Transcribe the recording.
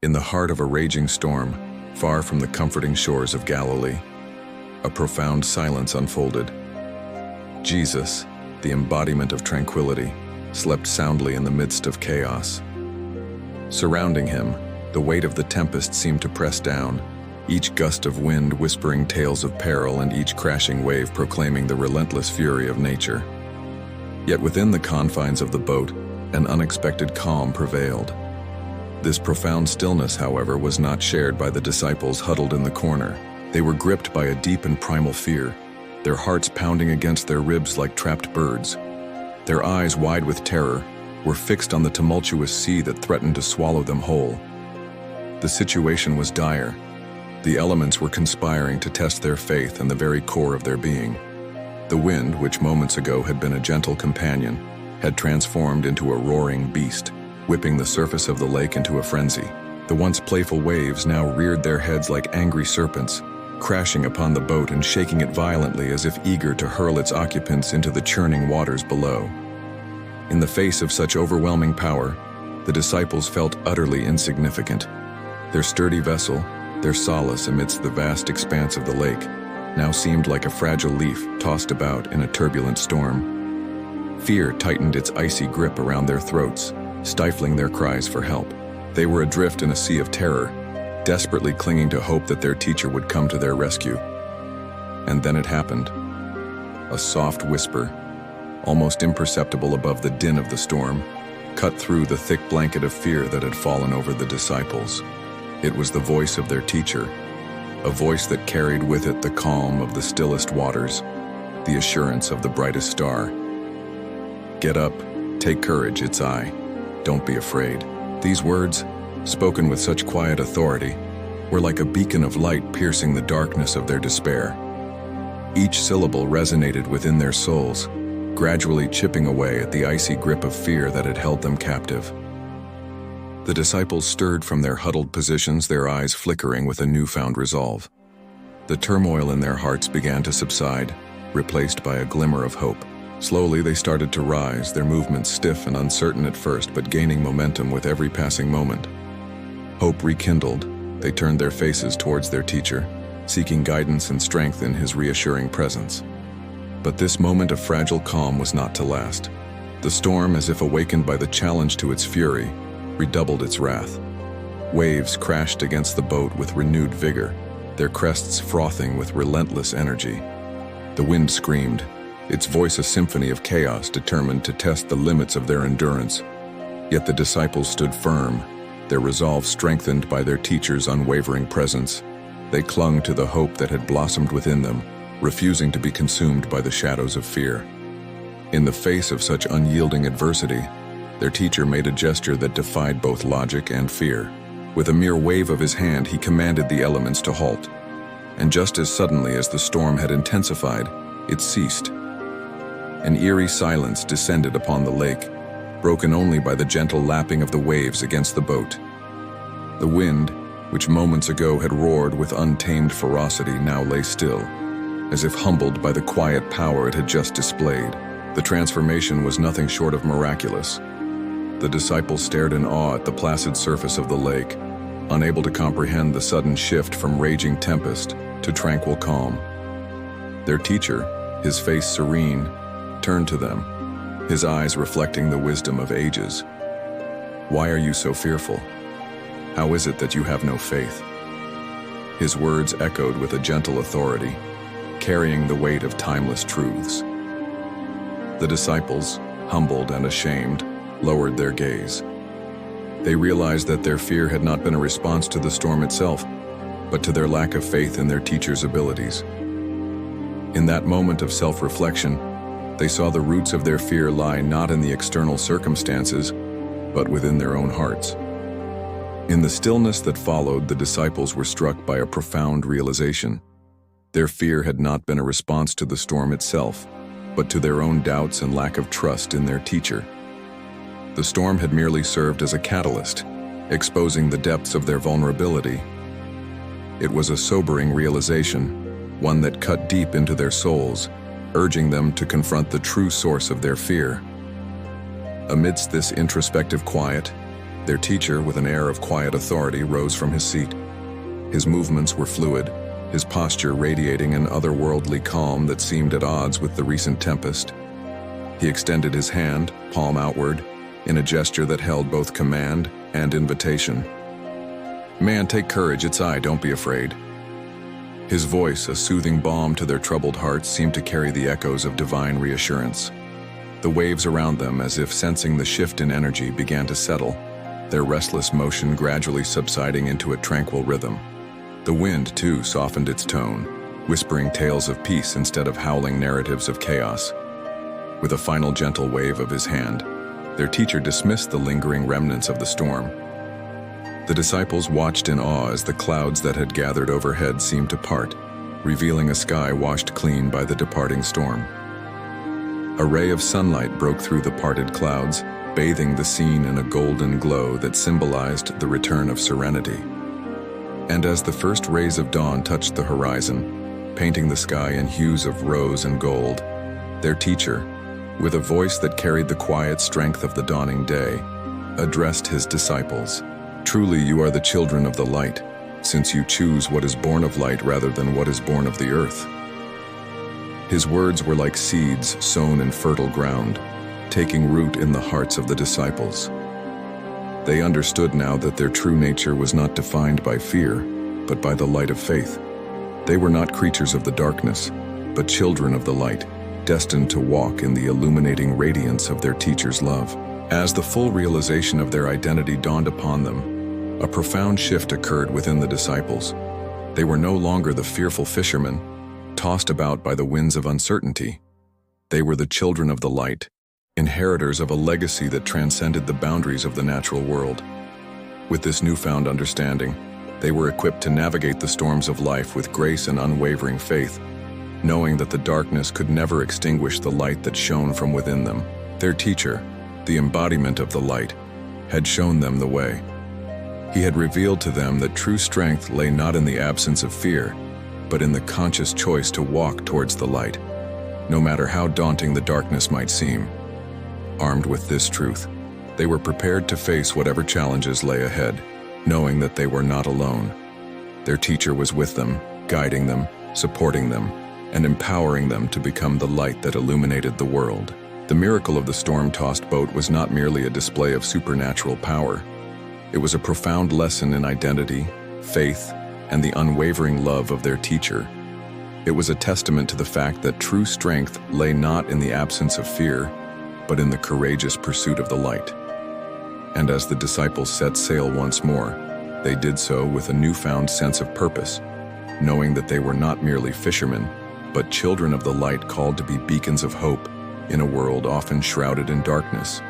In the heart of a raging storm, far from the comforting shores of Galilee, a profound silence unfolded. Jesus, the embodiment of tranquility, slept soundly in the midst of chaos. Surrounding him, the weight of the tempest seemed to press down, each gust of wind whispering tales of peril and each crashing wave proclaiming the relentless fury of nature. Yet within the confines of the boat, an unexpected calm prevailed. This profound stillness, however, was not shared by the disciples huddled in the corner. They were gripped by a deep and primal fear, their hearts pounding against their ribs like trapped birds. Their eyes, wide with terror, were fixed on the tumultuous sea that threatened to swallow them whole. The situation was dire. The elements were conspiring to test their faith and the very core of their being. The wind, which moments ago had been a gentle companion, had transformed into a roaring beast, whipping the surface of the lake into a frenzy. The once playful waves now reared their heads like angry serpents, crashing upon the boat and shaking it violently as if eager to hurl its occupants into the churning waters below. In the face of such overwhelming power, the disciples felt utterly insignificant. Their sturdy vessel, their solace amidst the vast expanse of the lake, now seemed like a fragile leaf tossed about in a turbulent storm. Fear tightened its icy grip around their throats, stifling their cries for help. They were adrift in a sea of terror, desperately clinging to hope that their teacher would come to their rescue. And then it happened. A soft whisper, almost imperceptible above the din of the storm, cut through the thick blanket of fear that had fallen over the disciples. It was the voice of their teacher, a voice that carried with it the calm of the stillest waters, the assurance of the brightest star. "Get up, take courage, it's I. Don't be afraid." These words, spoken with such quiet authority, were like a beacon of light piercing the darkness of their despair. Each syllable resonated within their souls, gradually chipping away at the icy grip of fear that had held them captive. The disciples stirred from their huddled positions, their eyes flickering with a newfound resolve. The turmoil in their hearts began to subside, replaced by a glimmer of hope. Slowly they started to rise, their movements stiff and uncertain at first, but gaining momentum with every passing moment. Hope rekindled, they turned their faces towards their teacher, seeking guidance and strength in his reassuring presence. But this moment of fragile calm was not to last. The storm, as if awakened by the challenge to its fury, redoubled its wrath. Waves crashed against the boat with renewed vigor, their crests frothing with relentless energy. The wind screamed, its voice a symphony of chaos determined to test the limits of their endurance. Yet the disciples stood firm, their resolve strengthened by their teacher's unwavering presence. They clung to the hope that had blossomed within them, refusing to be consumed by the shadows of fear. In the face of such unyielding adversity, their teacher made a gesture that defied both logic and fear. With a mere wave of his hand, he commanded the elements to halt. And just as suddenly as the storm had intensified, it ceased. An eerie silence descended upon the lake, broken only by the gentle lapping of the waves against the boat. The wind, which moments ago had roared with untamed ferocity, now lay still, as if humbled by the quiet power it had just displayed. The transformation was nothing short of miraculous. The disciples stared in awe at the placid surface of the lake, unable to comprehend the sudden shift from raging tempest to tranquil calm. Their teacher, his face serene, turned to them, his eyes reflecting the wisdom of ages. "Why are you so fearful? How is it that you have no faith?" His words echoed with a gentle authority, carrying the weight of timeless truths. The disciples, humbled and ashamed, lowered their gaze. They realized that their fear had not been a response to the storm itself, but to their lack of faith in their teacher's abilities. In that moment of self-reflection, they saw the roots of their fear lie not in the external circumstances, but within their own hearts. In the stillness that followed, the disciples were struck by a profound realization. Their fear had not been a response to the storm itself, but to their own doubts and lack of trust in their teacher. The storm had merely served as a catalyst, exposing the depths of their vulnerability. It was a sobering realization, one that cut deep into their souls, urging them to confront the true source of their fear. Amidst this introspective quiet, Their teacher, with an air of quiet authority, rose from his seat. His movements were fluid, his posture radiating an otherworldly calm that seemed at odds with the recent tempest. He extended his hand, palm outward, in a gesture that held both command and invitation. "Man, take courage, it's I, don't be afraid." His voice, a soothing balm to their troubled hearts, seemed to carry the echoes of divine reassurance. The waves around them, as if sensing the shift in energy, began to settle, their restless motion gradually subsiding into a tranquil rhythm. The wind, too, softened its tone, whispering tales of peace instead of howling narratives of chaos. With a final gentle wave of his hand, their teacher dismissed the lingering remnants of the storm. The disciples watched in awe as the clouds that had gathered overhead seemed to part, revealing a sky washed clean by the departing storm. A ray of sunlight broke through the parted clouds, bathing the scene in a golden glow that symbolized the return of serenity. And as the first rays of dawn touched the horizon, painting the sky in hues of rose and gold, their teacher, with a voice that carried the quiet strength of the dawning day, addressed his disciples. "Truly you are the children of the light, since you choose what is born of light rather than what is born of the earth." His words were like seeds sown in fertile ground, taking root in the hearts of the disciples. They understood now that their true nature was not defined by fear, but by the light of faith. They were not creatures of the darkness, but children of the light, destined to walk in the illuminating radiance of their teacher's love. As the full realization of their identity dawned upon them, a profound shift occurred within the disciples. They were no longer the fearful fishermen, tossed about by the winds of uncertainty. They were the children of the light, inheritors of a legacy that transcended the boundaries of the natural world. With this newfound understanding, they were equipped to navigate the storms of life with grace and unwavering faith, knowing that the darkness could never extinguish the light that shone from within them. Their teacher, the embodiment of the light, had shown them the way. He had revealed to them that true strength lay not in the absence of fear, but in the conscious choice to walk towards the light, no matter how daunting the darkness might seem. Armed with this truth, they were prepared to face whatever challenges lay ahead, knowing that they were not alone. Their teacher was with them, guiding them, supporting them, and empowering them to become the light that illuminated the world. The miracle of the storm-tossed boat was not merely a display of supernatural power. It was a profound lesson in identity, faith, and the unwavering love of their teacher. It was a testament to the fact that true strength lay not in the absence of fear, but in the courageous pursuit of the light. And as the disciples set sail once more, they did so with a newfound sense of purpose, knowing that they were not merely fishermen, but children of the light called to be beacons of hope in a world often shrouded in darkness.